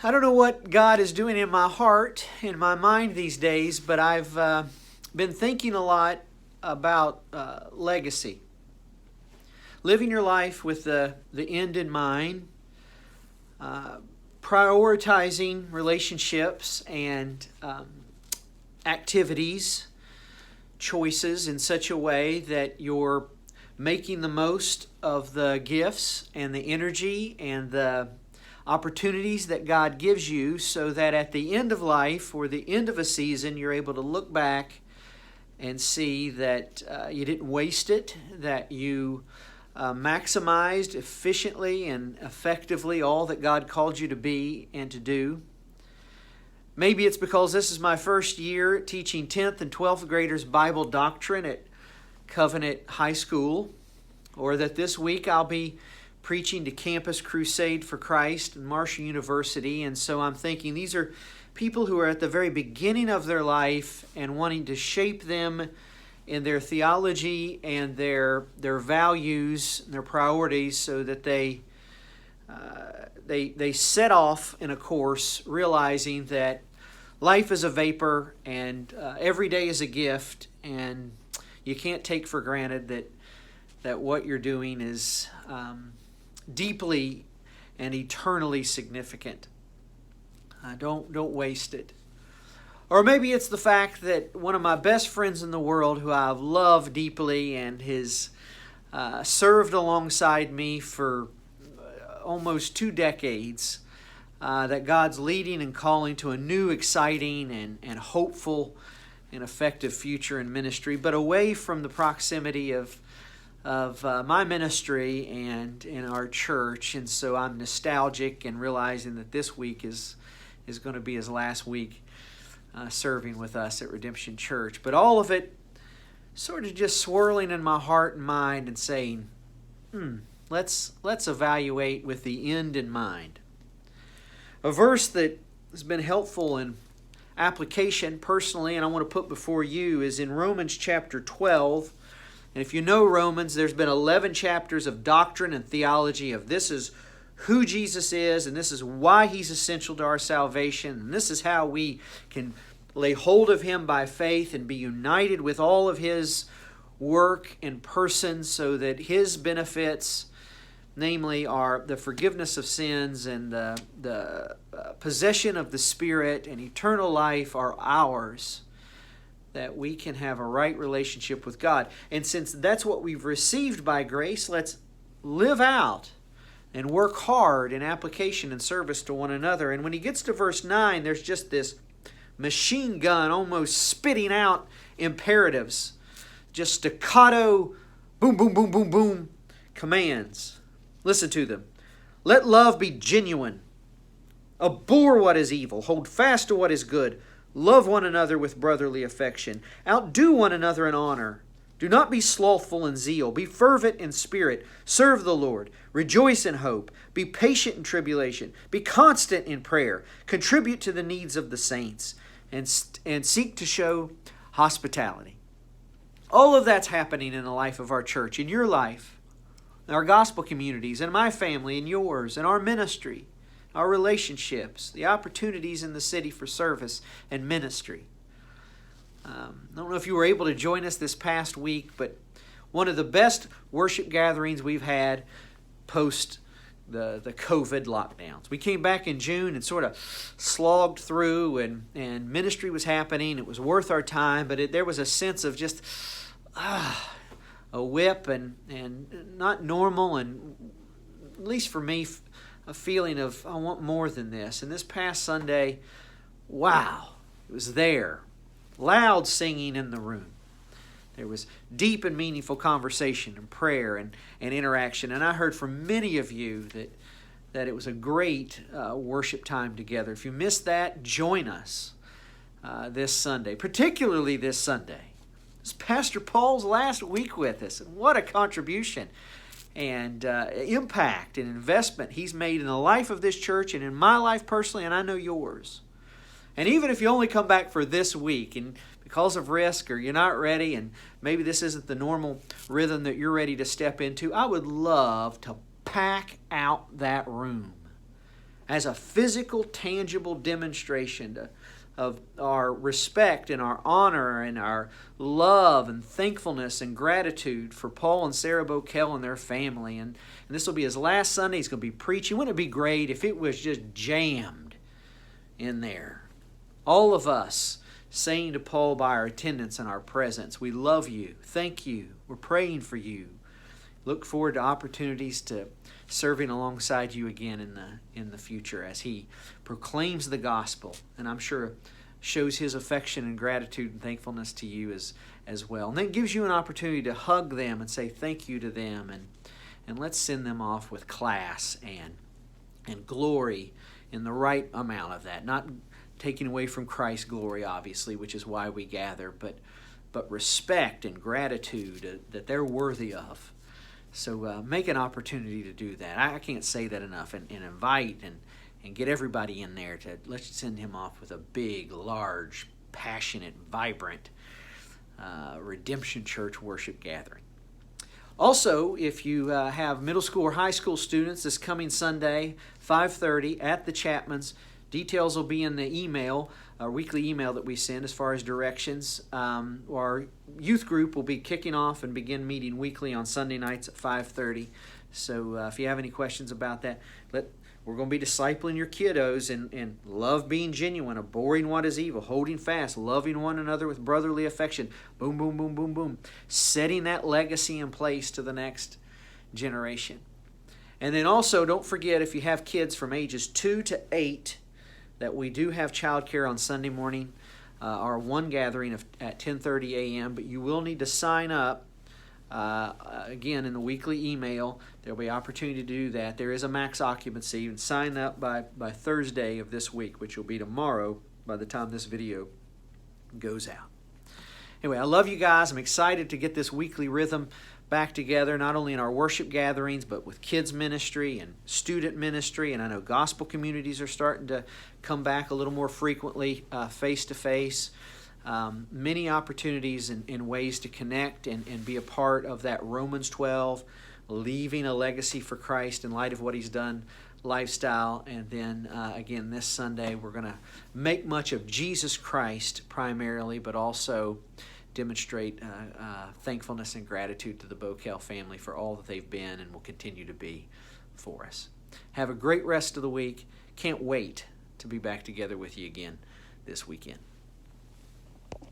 I don't know what God is doing in my heart, in my mind these days, but I've been thinking a lot about legacy. Living your life with the end in mind, prioritizing relationships and activities, choices in such a way that you're making the most of the gifts and the energy and the opportunities that God gives you, so that at the end of life or the end of a season, you're able to look back and see that you didn't waste it, that you maximized efficiently and effectively all that God called you to be and to do. Maybe it's because this is my first year teaching 10th and 12th graders Bible doctrine at Covenant High School, or that this week I'll be preaching to Campus Crusade for Christ and Marshall University. And so I'm thinking these are people who are at the very beginning of their life and wanting to shape them in their theology and their values and their priorities, so that they set off in a course realizing that life is a vapor and every day is a gift, and you can't take for granted that what you're doing is deeply and eternally significant. Don't waste it. Or maybe it's the fact that one of my best friends in the world, who I've loved deeply and has served alongside me for almost 2 decades, that God's leading and calling to a new, exciting, and hopeful and effective future in ministry, but away from the proximity of my ministry and in our church. And so I'm nostalgic and realizing that this week is going to be his last week serving with us at Redemption Church. But all of it sort of just swirling in my heart and mind and saying, let's evaluate with the end in mind. A verse that has been helpful in application personally, and I want to put before you, is in Romans chapter 12. And if you know Romans, there's been 11 chapters of doctrine and theology of this is who Jesus is, and this is why He's essential to our salvation, and this is how we can lay hold of Him by faith and be united with all of His work and person, so that His benefits, namely are the forgiveness of sins and the possession of the Spirit and eternal life, are ours, that we can have a right relationship with God. And since that's what we've received by grace, let's live out and work hard in application and service to one another. And when he gets to verse 9, there's just this machine gun almost spitting out imperatives, just staccato, boom, boom, boom, boom, boom commands. Listen to them. Let love be genuine. Abhor what is evil. Hold fast to what is good. Love one another with brotherly affection. Outdo one another in honor. Do not be slothful in zeal. Be fervent in spirit. Serve the Lord. Rejoice in hope. Be patient in tribulation. Be constant in prayer. Contribute to the needs of the saints. And seek to show hospitality. All of that's happening in the life of our church, in your life, in our gospel communities, in my family, in yours, in our ministry, our relationships, the opportunities in the city for service and ministry. I don't know if you were able to join us this past week, but one of the best worship gatherings we've had post the COVID lockdowns. We came back in June and sort of slogged through, and ministry was happening. It was worth our time, but there was a sense of just a whip and not normal, and at least for me, a feeling of, I want more than this. And this past Sunday, wow, it was there. Loud singing in the room. There was deep and meaningful conversation and prayer and interaction. And I heard from many of you that it was a great worship time together. If you missed that, join us this Sunday, particularly this Sunday. It's Pastor Paul's last week with us. And what a contribution and impact and investment he's made in the life of this church and in my life personally, and I know yours. And even if you only come back for this week, and because of risk or you're not ready, and maybe this isn't the normal rhythm that you're ready to step into, I would love to pack out that room as a physical, tangible demonstration of our respect and our honor and our love and thankfulness and gratitude for Paul and Sarah Bokel and their family. And this will be his last Sunday. He's going to be preaching. Wouldn't it be great if it was just jammed in there? All of us saying to Paul by our attendance and our presence, we love you. Thank you. We're praying for you. Look forward to opportunities to serving alongside you again in the future as he proclaims the gospel, and I'm sure shows his affection and gratitude and thankfulness to you as well. And then gives you an opportunity to hug them and say thank you to them, and let's send them off with class and glory in the right amount of that. Not taking away from Christ's glory, obviously, which is why we gather, but respect and gratitude that they're worthy of. So make an opportunity to do that. I can't say that enough. And invite and get everybody in there to let's send him off with a big, large, passionate, vibrant Redemption Church worship gathering. Also, if you have middle school or high school students, this coming Sunday, 5:30 at the Chapmans, details will be in the email, our weekly email that we send as far as directions. Our youth group will be kicking off and begin meeting weekly on Sunday nights at 5:30. So if you have any questions about that, we're going to be discipling your kiddos in love being genuine, abhorring what is evil, holding fast, loving one another with brotherly affection. Boom, boom, boom, boom, boom. Setting that legacy in place to the next generation. And then also, don't forget, if you have kids from ages 2 to 8, that we do have childcare on Sunday morning, our one gathering at 10:30 a.m., but you will need to sign up. Again, in the weekly email, there will be opportunity to do that. There is a max occupancy, and sign up by Thursday of this week, which will be tomorrow by the time this video goes out. Anyway, I love you guys. I'm excited to get this weekly rhythm back together, not only in our worship gatherings, but with kids ministry and student ministry. And I know gospel communities are starting to come back a little more frequently, face-to-face. Many opportunities and ways to connect and be a part of that Romans 12, leaving a legacy for Christ in light of what he's done lifestyle. And then again, this Sunday, we're going to make much of Jesus Christ primarily, but also demonstrate thankfulness and gratitude to the Bokel family for all that they've been and will continue to be for us. Have a great rest of the week. Can't wait to be back together with you again this weekend.